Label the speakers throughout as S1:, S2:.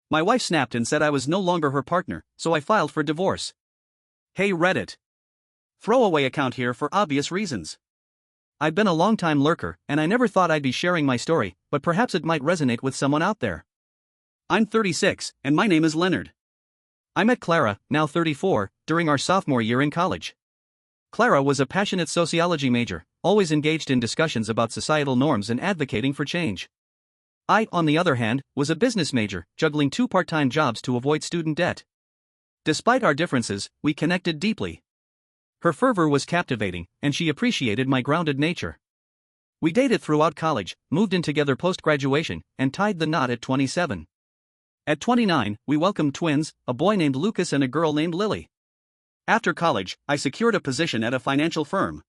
S1: My wife snapped and said I was no longer her partner, so I filed for divorce. Hey Reddit. Throwaway account here for obvious reasons. I've been a long-time lurker, and I never thought I'd be sharing my story, but perhaps it might resonate with someone out there. I'm 36, and my name is Leonard. I met Clara, now 34, during our sophomore year in college. Clara was a passionate sociology major, always engaged in discussions about societal norms and advocating for change. I, on the other hand, was a business major, juggling 2 part-time jobs to avoid student debt. Despite our differences, we connected deeply. Her fervor was captivating, and she appreciated my grounded nature. We dated throughout college, moved in together post-graduation, and tied the knot at 27. At 29, we welcomed twins, a boy named Lucas and a girl named Lily. After college, I secured a position at a financial firm.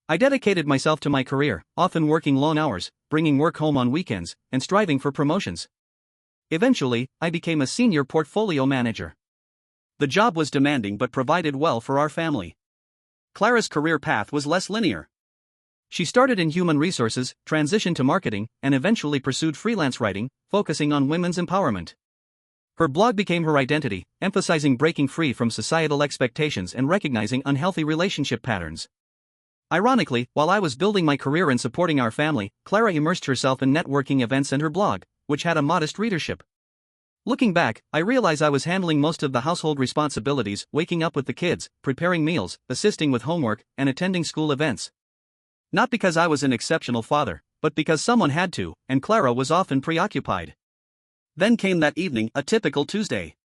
S1: I dedicated myself to my career, often working long hours, bringing work home on weekends, and striving for promotions. Eventually, I became a senior portfolio manager. The job was demanding but provided well for our family. Clara's career path was less linear. She started in human resources, transitioned to marketing, and eventually pursued freelance writing, focusing on women's empowerment. Her blog became her identity, emphasizing breaking free from societal expectations and recognizing unhealthy relationship patterns. Ironically, while I was building my career and supporting our family, Clara immersed herself in networking events and her blog, which had a modest readership. Looking back, I realize I was handling most of the household responsibilities, waking up with the kids, preparing meals, assisting with homework, and attending school events. Not because I was an exceptional father, but because someone had to, and Clara was often preoccupied. Then came that evening, a typical Tuesday.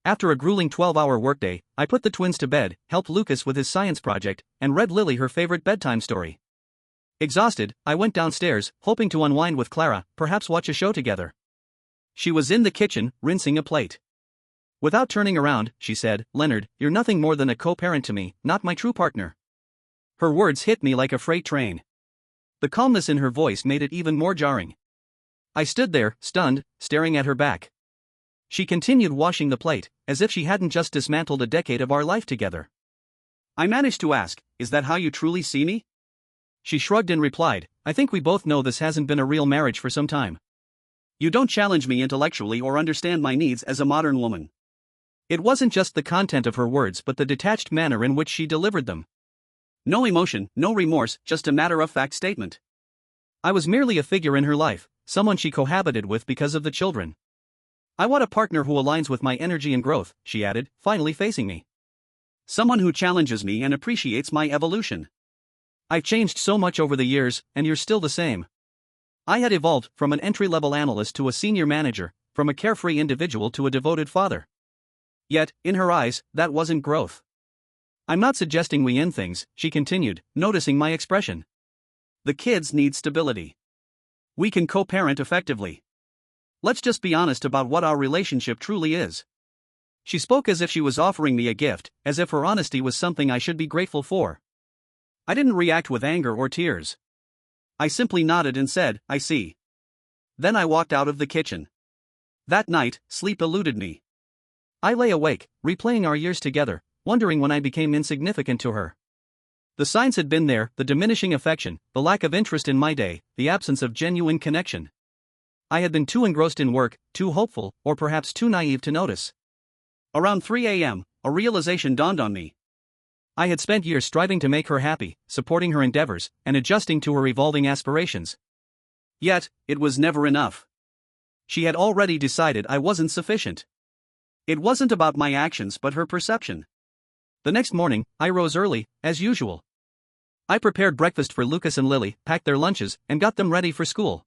S1: After a grueling 12-hour workday, I put the twins to bed, helped Lucas with his science project, and read Lily her favorite bedtime story. Exhausted, I went downstairs, hoping to unwind with Clara, perhaps watch a show together. She was in the kitchen, rinsing a plate. Without turning around, she said, "Leonard, you're nothing more than a co-parent to me, not my true partner." Her words hit me like a freight train. The calmness in her voice made it even more jarring. I stood there, stunned, staring at her back. She continued washing the plate, as if she hadn't just dismantled a decade of our life together. I managed to ask, "Is that how you truly see me?" She shrugged and replied, "I think we both know this hasn't been a real marriage for some time. You don't challenge me intellectually or understand my needs as a modern woman." It wasn't just the content of her words but the detached manner in which she delivered them. No emotion, no remorse, just a matter-of-fact statement. I was merely a figure in her life, someone she cohabited with because of the children. "I want a partner who aligns with my energy and growth," she added, finally facing me. "Someone who challenges me and appreciates my evolution. I've changed so much over the years, and you're still the same." I had evolved from an entry-level analyst to a senior manager, from a carefree individual to a devoted father. Yet, in her eyes, that wasn't growth. "I'm not suggesting we end things," she continued, noticing my expression. "The kids need stability. We can co-parent effectively. Let's just be honest about what our relationship truly is." She spoke as if she was offering me a gift, as if her honesty was something I should be grateful for. I didn't react with anger or tears. I simply nodded and said, "I see." Then I walked out of the kitchen. That night, sleep eluded me. I lay awake, replaying our years together, wondering when I became insignificant to her. The signs had been there, the diminishing affection, the lack of interest in my day, the absence of genuine connection. I had been too engrossed in work, too hopeful, or perhaps too naive to notice. Around 3 a.m., a realization dawned on me. I had spent years striving to make her happy, supporting her endeavors, and adjusting to her evolving aspirations. Yet, it was never enough. She had already decided I wasn't sufficient. It wasn't about my actions but her perception. The next morning, I rose early, as usual. I prepared breakfast for Lucas and Lily, packed their lunches, and got them ready for school.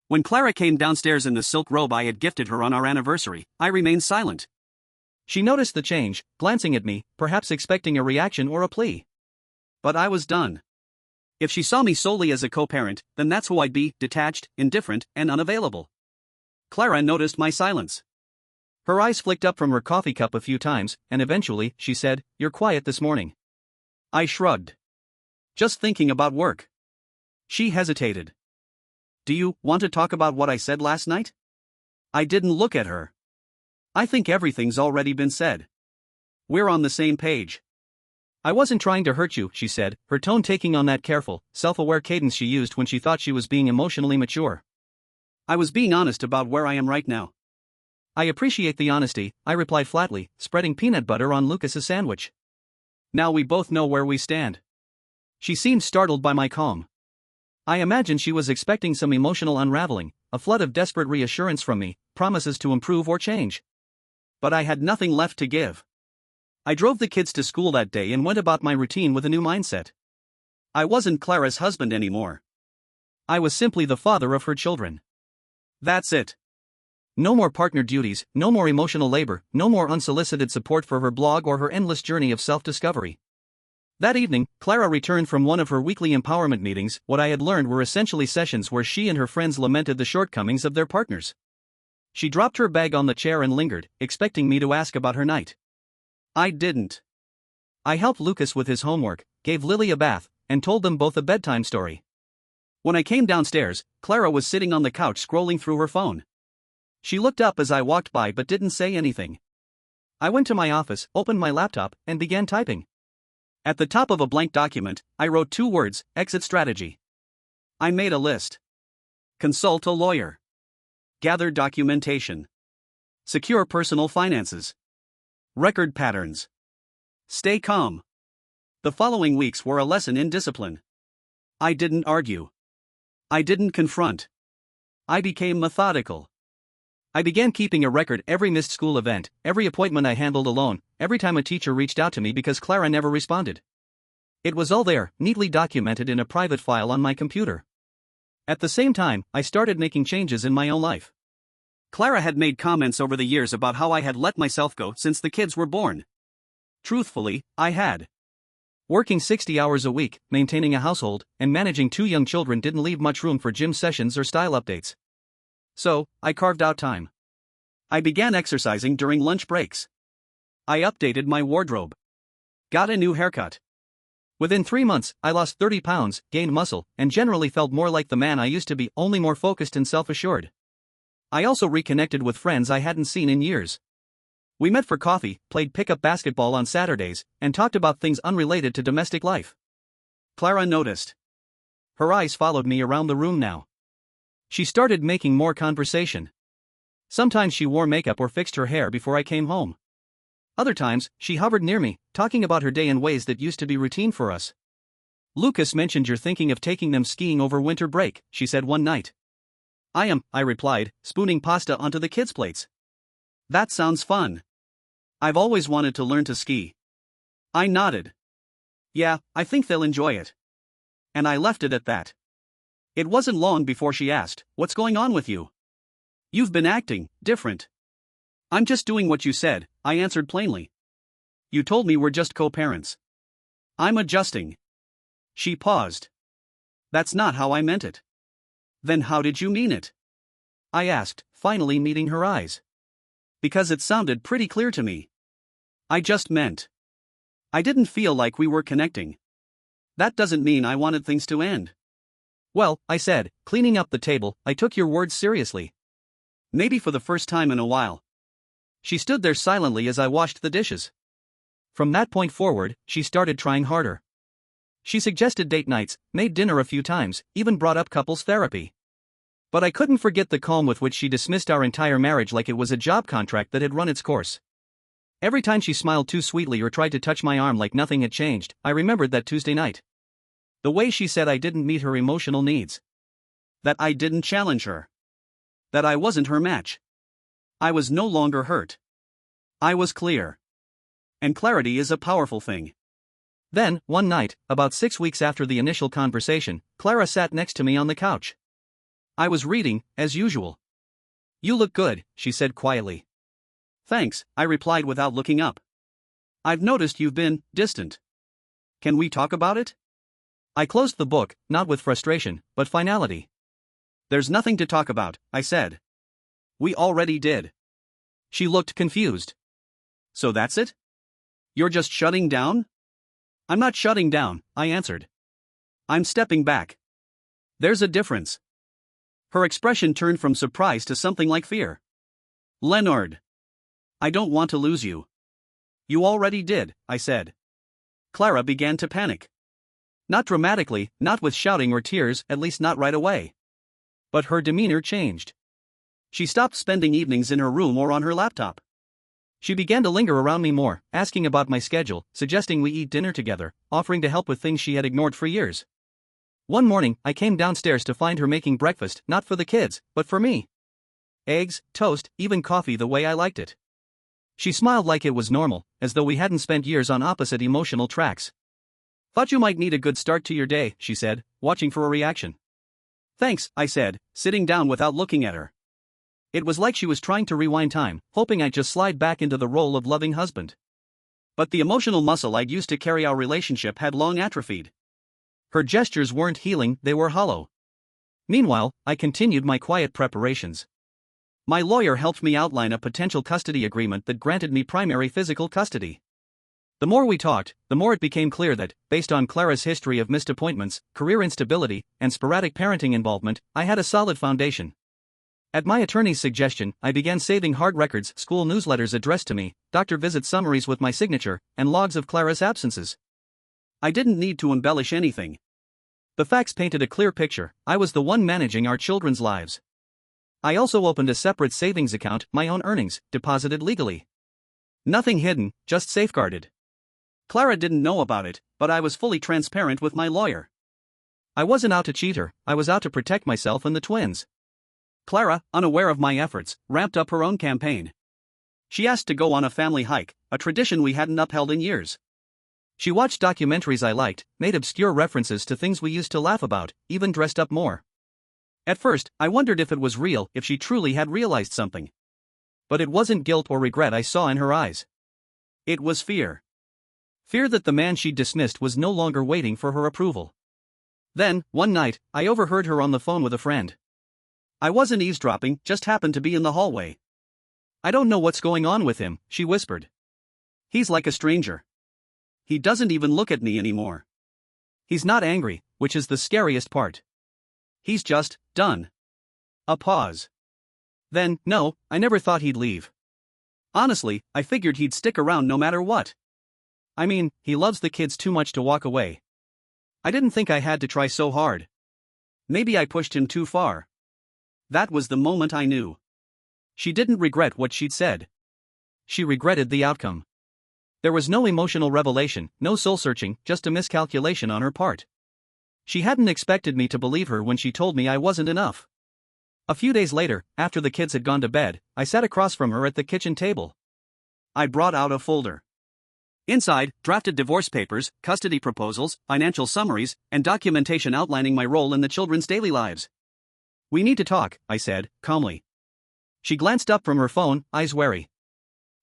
S1: When Clara came downstairs in the silk robe I had gifted her on our anniversary, I remained silent. She noticed the change, glancing at me, perhaps expecting a reaction or a plea. But I was done. If she saw me solely as a co-parent, then that's who I'd be, detached, indifferent, and unavailable. Clara noticed my silence. Her eyes flicked up from her coffee cup a few times, and eventually, she said, "You're quiet this morning." I shrugged. "Just thinking about work." She hesitated. "Do you want to talk about what I said last night?" I didn't look at her. "I think everything's already been said. We're on the same page." "I wasn't trying to hurt you," she said, her tone taking on that careful, self-aware cadence she used when she thought she was being emotionally mature. "I was being honest about where I am right now. I appreciate the honesty, I replied flatly, spreading peanut butter on Lucas's sandwich. Now we both know where we stand. She seemed startled by my calm. I imagined she was expecting some emotional unraveling, a flood of desperate reassurance from me, promises to improve or change. But I had nothing left to give. I drove the kids to school that day and went about my routine with a new mindset. I wasn't Clara's husband anymore. I was simply the father of her children. That's it. No more partner duties, no more emotional labor, no more unsolicited support for her blog or her endless journey of self-discovery. That evening, Clara returned from one of her weekly empowerment meetings. What I had learned were essentially sessions where she and her friends lamented the shortcomings of their partners. She dropped her bag on the chair and lingered, expecting me to ask about her night. I didn't. I helped Lucas with his homework, gave Lily a bath, and told them both a bedtime story. When I came downstairs, Clara was sitting on the couch scrolling through her phone. She looked up as I walked by but didn't say anything. I went to my office, opened my laptop, and began typing. At the top of a blank document, I wrote 2 words: exit strategy. I made a list. Consult a lawyer. Gather documentation. Secure personal finances. Record patterns. Stay calm. The following weeks were a lesson in discipline. I didn't argue. I didn't confront. I became methodical. I began keeping a record every missed school event, every appointment I handled alone, every time a teacher reached out to me because Clara never responded. It was all there, neatly documented in a private file on my computer. At the same time, I started making changes in my own life. Clara had made comments over the years about how I had let myself go since the kids were born. Truthfully, I had. Working 60 hours a week, maintaining a household, and managing 2 young children didn't leave much room for gym sessions or style updates. So, I carved out time. I began exercising during lunch breaks. I updated my wardrobe. Got a new haircut. Within 3 months, I lost 30 pounds, gained muscle, and generally felt more like the man I used to be, only more focused and self-assured. I also reconnected with friends I hadn't seen in years. We met for coffee, played pickup basketball on Saturdays, and talked about things unrelated to domestic life. Clara noticed. Her eyes followed me around the room now. She started making more conversation. Sometimes she wore makeup or fixed her hair before I came home. Other times, she hovered near me, talking about her day in ways that used to be routine for us. Lucas mentioned you're thinking of taking them skiing over winter break, she said one night. I am, I replied, spooning pasta onto the kids' plates. That sounds fun. I've always wanted to learn to ski. I nodded. Yeah, I think they'll enjoy it. And I left it at that. It wasn't long before she asked, what's going on with you? You've been acting different. I'm just doing what you said, I answered plainly. You told me we're just co-parents. I'm adjusting. She paused. That's not how I meant it. Then how did you mean it? I asked, finally meeting her eyes. Because it sounded pretty clear to me. I just meant. I didn't feel like we were connecting. That doesn't mean I wanted things to end. Well, I said, cleaning up the table, I took your words seriously. Maybe for the first time in a while. She stood there silently as I washed the dishes. From that point forward, she started trying harder. She suggested date nights, made dinner a few times, even brought up couples therapy. But I couldn't forget the calm with which she dismissed our entire marriage like it was a job contract that had run its course. Every time she smiled too sweetly or tried to touch my arm like nothing had changed, I remembered that Tuesday night. The way she said I didn't meet her emotional needs. That I didn't challenge her. That I wasn't her match. I was no longer hurt. I was clear. And clarity is a powerful thing. Then, one night, about 6 weeks after the initial conversation, Clara sat next to me on the couch. I was reading, as usual. You look good, she said quietly. Thanks, I replied without looking up. I've noticed you've been distant. Can we talk about it? I closed the book, not with frustration, but finality. There's nothing to talk about, I said. We already did. She looked confused. So that's it? You're just shutting down? I'm not shutting down, I answered. I'm stepping back. There's a difference. Her expression turned from surprise to something like fear. Leonard. I don't want to lose you. You already did, I said. Clara began to panic. Not dramatically, not with shouting or tears, at least not right away. But her demeanor changed. She stopped spending evenings in her room or on her laptop. She began to linger around me more, asking about my schedule, suggesting we eat dinner together, offering to help with things she had ignored for years. One morning, I came downstairs to find her making breakfast, not for the kids, but for me. Eggs, toast, even coffee the way I liked it. She smiled like it was normal, as though we hadn't spent years on opposite emotional tracks. "Thought you might need a good start to your day," she said, watching for a reaction. "Thanks," I said, sitting down without looking at her. It was like she was trying to rewind time, hoping I'd just slide back into the role of loving husband. But the emotional muscle I'd used to carry our relationship had long atrophied. Her gestures weren't healing, they were hollow. Meanwhile, I continued my quiet preparations. My lawyer helped me outline a potential custody agreement that granted me primary physical custody. The more we talked, the more it became clear that, based on Clara's history of missed appointments, career instability, and sporadic parenting involvement, I had a solid foundation. At my attorney's suggestion, I began saving hard records, school newsletters addressed to me, doctor visit summaries with my signature, and logs of Clara's absences. I didn't need to embellish anything. The facts painted a clear picture. I was the one managing our children's lives. I also opened a separate savings account, my own earnings, deposited legally. Nothing hidden, just safeguarded. Clara didn't know about it, but I was fully transparent with my lawyer. I wasn't out to cheat her, I was out to protect myself and the twins. Clara, unaware of my efforts, ramped up her own campaign. She asked to go on a family hike, a tradition we hadn't upheld in years. She watched documentaries I liked, made obscure references to things we used to laugh about, even dressed up more. At first, I wondered if it was real, if she truly had realized something. But it wasn't guilt or regret I saw in her eyes. It was fear. Fear that the man she'd dismissed was no longer waiting for her approval. Then, one night, I overheard her on the phone with a friend. I wasn't eavesdropping, just happened to be in the hallway. "I don't know what's going on with him," she whispered. "He's like a stranger. He doesn't even look at me anymore. He's not angry, which is the scariest part. He's just done." A pause. "Then, no, I never thought he'd leave. Honestly, I figured he'd stick around no matter what. I mean, he loves the kids too much to walk away. I didn't think I had to try so hard. Maybe I pushed him too far." That was the moment I knew. She didn't regret what she'd said. She regretted the outcome. There was no emotional revelation, no soul-searching, just a miscalculation on her part. She hadn't expected me to believe her when she told me I wasn't enough. A few days later, after the kids had gone to bed, I sat across from her at the kitchen table. I brought out a folder. Inside, drafted divorce papers, custody proposals, financial summaries, and documentation outlining my role in the children's daily lives. "We need to talk," I said, calmly. She glanced up from her phone, eyes wary.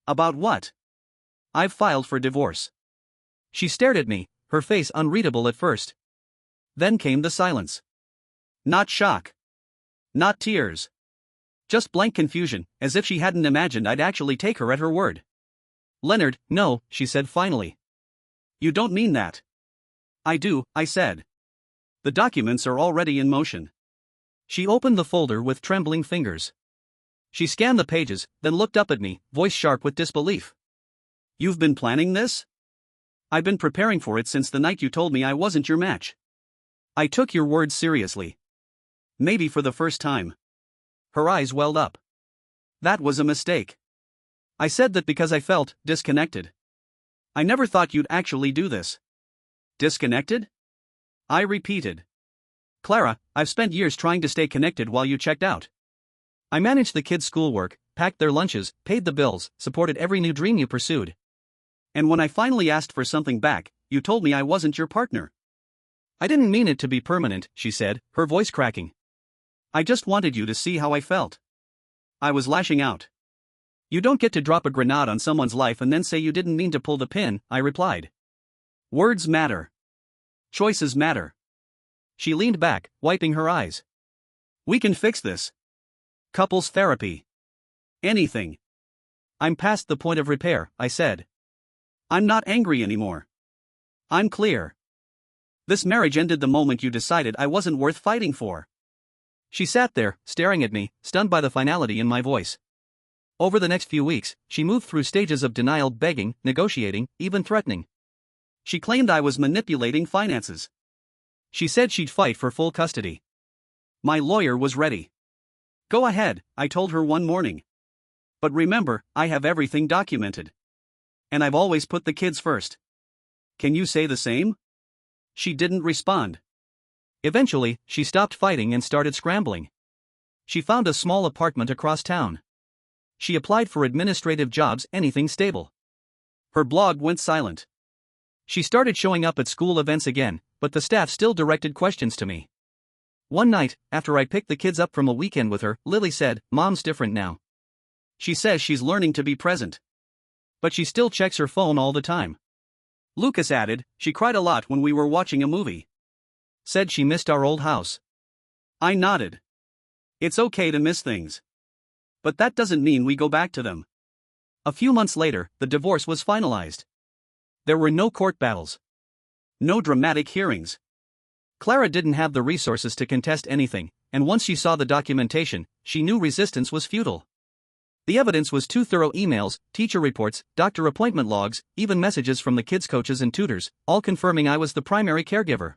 S1: "About what?" "I've filed for divorce." She stared at me, her face unreadable at first. Then came the silence. Not shock. Not tears. Just blank confusion, as if she hadn't imagined I'd actually take her at her word. "Leonard, no," she said finally. "You don't mean that." "I do," I said. "The documents are already in motion." She opened the folder with trembling fingers. She scanned the pages, then looked up at me, voice sharp with disbelief. "You've been planning this?" "I've been preparing for it since the night you told me I wasn't your match." "I took your words seriously." Maybe for the first time. Her eyes welled up. "That was a mistake. I said that because I felt disconnected. I never thought you'd actually do this." "Disconnected?" I repeated. "Clara, I've spent years trying to stay connected while you checked out. I managed the kids' schoolwork, packed their lunches, paid the bills, supported every new dream you pursued. And when I finally asked for something back, you told me I wasn't your partner." "I didn't mean it to be permanent," she said, her voice cracking. "I just wanted you to see how I felt." I was lashing out. "You don't get to drop a grenade on someone's life and then say you didn't mean to pull the pin," I replied. "Words matter. Choices matter." She leaned back, wiping her eyes. "We can fix this. Couples therapy. Anything." "I'm past the point of repair," I said. "I'm not angry anymore. I'm clear. This marriage ended the moment you decided I wasn't worth fighting for." She sat there, staring at me, stunned by the finality in my voice. Over the next few weeks, she moved through stages of denial, begging, negotiating, even threatening. She claimed I was manipulating finances. She said she'd fight for full custody. My lawyer was ready. Go ahead, I told her one morning. But remember, I have everything documented. And I've always put the kids first. Can you say the same? She didn't respond. Eventually, she stopped fighting and started scrambling. She found a small apartment across town. She applied for administrative jobs, anything stable. Her blog went silent. She started showing up at school events again, but the staff still directed questions to me. One night, after I picked the kids up from a weekend with her, Lily said, "Mom's different now. She says she's learning to be present. But she still checks her phone all the time." Lucas added, "She cried a lot when we were watching a movie. Said she missed our old house." I nodded. It's okay to miss things. But that doesn't mean we go back to them. A few months later, the divorce was finalized. There were no court battles. No dramatic hearings. Clara didn't have the resources to contest anything, and once she saw the documentation, she knew resistance was futile. The evidence was 2 thorough emails, teacher reports, doctor appointment logs, even messages from the kids' coaches and tutors, all confirming I was the primary caregiver.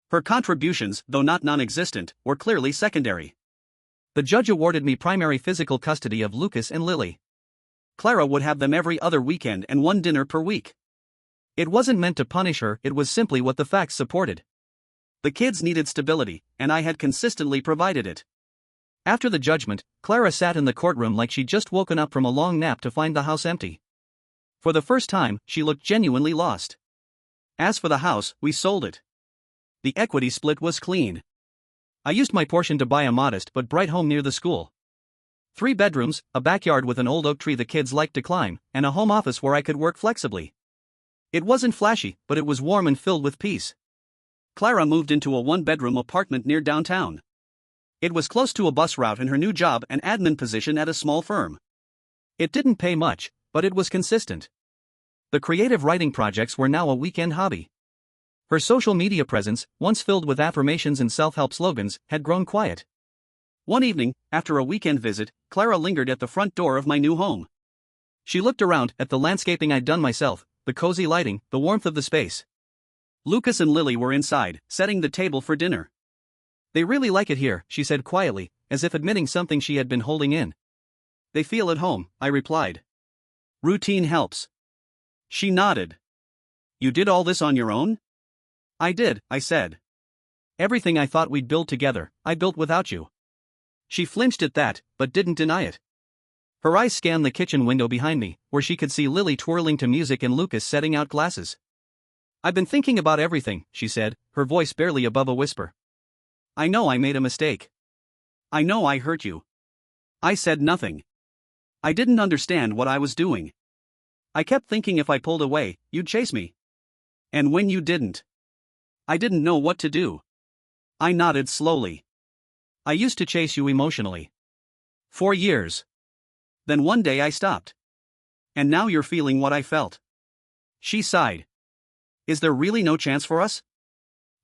S1: Her contributions, though not non-existent, were clearly secondary. The judge awarded me primary physical custody of Lucas and Lily. Clara would have them every other weekend and 1 dinner per week. It wasn't meant to punish her, it was simply what the facts supported. The kids needed stability, and I had consistently provided it. After the judgment, Clara sat in the courtroom like she'd just woken up from a long nap to find the house empty. For the first time, she looked genuinely lost. As for the house, we sold it. The equity split was clean. I used my portion to buy a modest but bright home near the school. 3 bedrooms, a backyard with an old oak tree the kids liked to climb, and a home office where I could work flexibly. It wasn't flashy, but it was warm and filled with peace. Clara moved into a 1-bedroom apartment near downtown. It was close to a bus route and her new job an admin position at a small firm. It didn't pay much, but it was consistent. The creative writing projects were now a weekend hobby. Her social media presence, once filled with affirmations and self-help slogans, had grown quiet. One evening, after a weekend visit, Clara lingered at the front door of my new home. She looked around at the landscaping I'd done myself, the cozy lighting, the warmth of the space. Lucas and Lily were inside, setting the table for dinner. "They really like it here," she said quietly, as if admitting something she had been holding in. "They feel at home," I replied. "Routine helps." She nodded. "You did all this on your own?" "I did," I said. "Everything I thought we'd build together, I built without you." She flinched at that, but didn't deny it. Her eyes scanned the kitchen window behind me, where she could see Lily twirling to music and Lucas setting out glasses. "I've been thinking about everything," she said, her voice barely above a whisper. "I know I made a mistake. I know I hurt you." I said nothing. I didn't understand what I was doing. I kept thinking if I pulled away, you'd chase me. And when you didn't, I didn't know what to do. I nodded slowly. "I used to chase you emotionally. 4 years. Then one day I stopped. And now you're feeling what I felt." She sighed. "Is there really no chance for us?"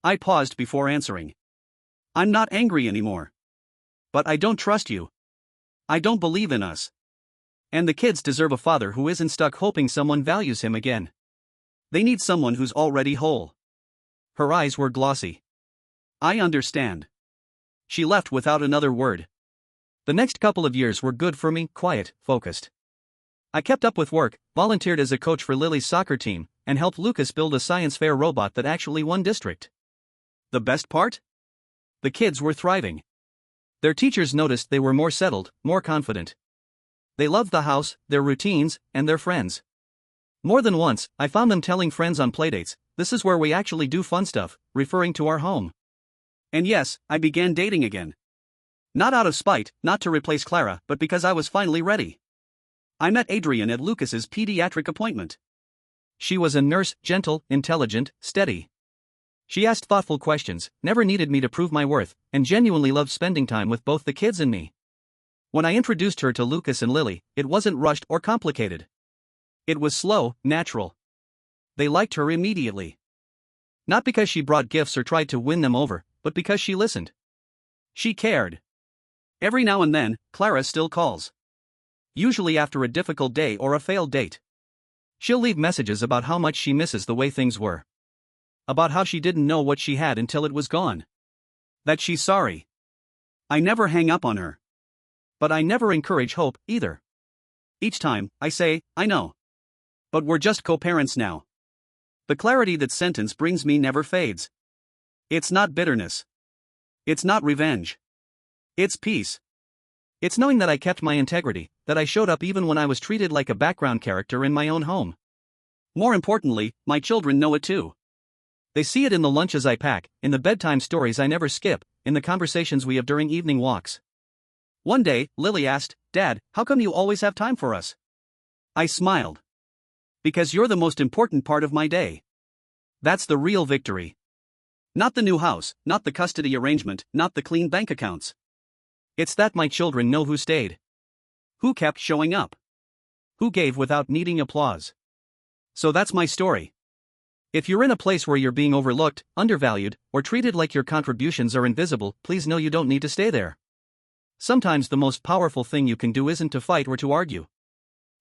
S1: I paused before answering. "I'm not angry anymore. But I don't trust you. I don't believe in us. And the kids deserve a father who isn't stuck hoping someone values him again. They need someone who's already whole." Her eyes were glossy. "I understand." She left without another word. The next couple of years were good for me, quiet, focused. I kept up with work, volunteered as a coach for Lily's soccer team, and helped Lucas build a science fair robot that actually won district. The best part? The kids were thriving. Their teachers noticed they were more settled, more confident. They loved the house, their routines, and their friends. More than once, I found them telling friends on playdates, "This is where we actually do fun stuff," referring to our home. And yes, I began dating again. Not out of spite, not to replace Clara, but because I was finally ready. I met Adrian at Lucas's pediatric appointment. She was a nurse, gentle, intelligent, steady. She asked thoughtful questions, never needed me to prove my worth, and genuinely loved spending time with both the kids and me. When I introduced her to Lucas and Lily, it wasn't rushed or complicated. It was slow, natural. They liked her immediately. Not because she brought gifts or tried to win them over, but because she listened. She cared. Every now and then, Clara still calls. Usually after a difficult day or a failed date. She'll leave messages about how much she misses the way things were. About how she didn't know what she had until it was gone. That she's sorry. I never hang up on her. But I never encourage hope, either. Each time, I say, I know. But we're just co-parents now. The clarity that sentence brings me never fades. It's not bitterness. It's not revenge. It's peace. It's knowing that I kept my integrity, that I showed up even when I was treated like a background character in my own home. More importantly, my children know it too. They see it in the lunches I pack, in the bedtime stories I never skip, in the conversations we have during evening walks. One day, Lily asked, "Dad, how come you always have time for us?" I smiled. Because you're the most important part of my day. That's the real victory. Not the new house, not the custody arrangement, not the clean bank accounts. It's that my children know who stayed. Who kept showing up. Who gave without needing applause. So that's my story. If you're in a place where you're being overlooked, undervalued, or treated like your contributions are invisible, please know you don't need to stay there. Sometimes the most powerful thing you can do isn't to fight or to argue.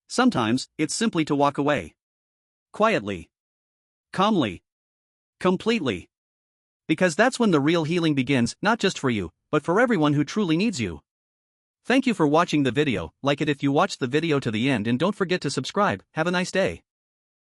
S1: Sometimes, it's simply to walk away. Quietly. Calmly. Completely. Because that's when the real healing begins, not just for you, but for everyone who truly needs you. Thank you for watching the video, like it if you watched the video to the end and don't forget to subscribe. Have a nice day.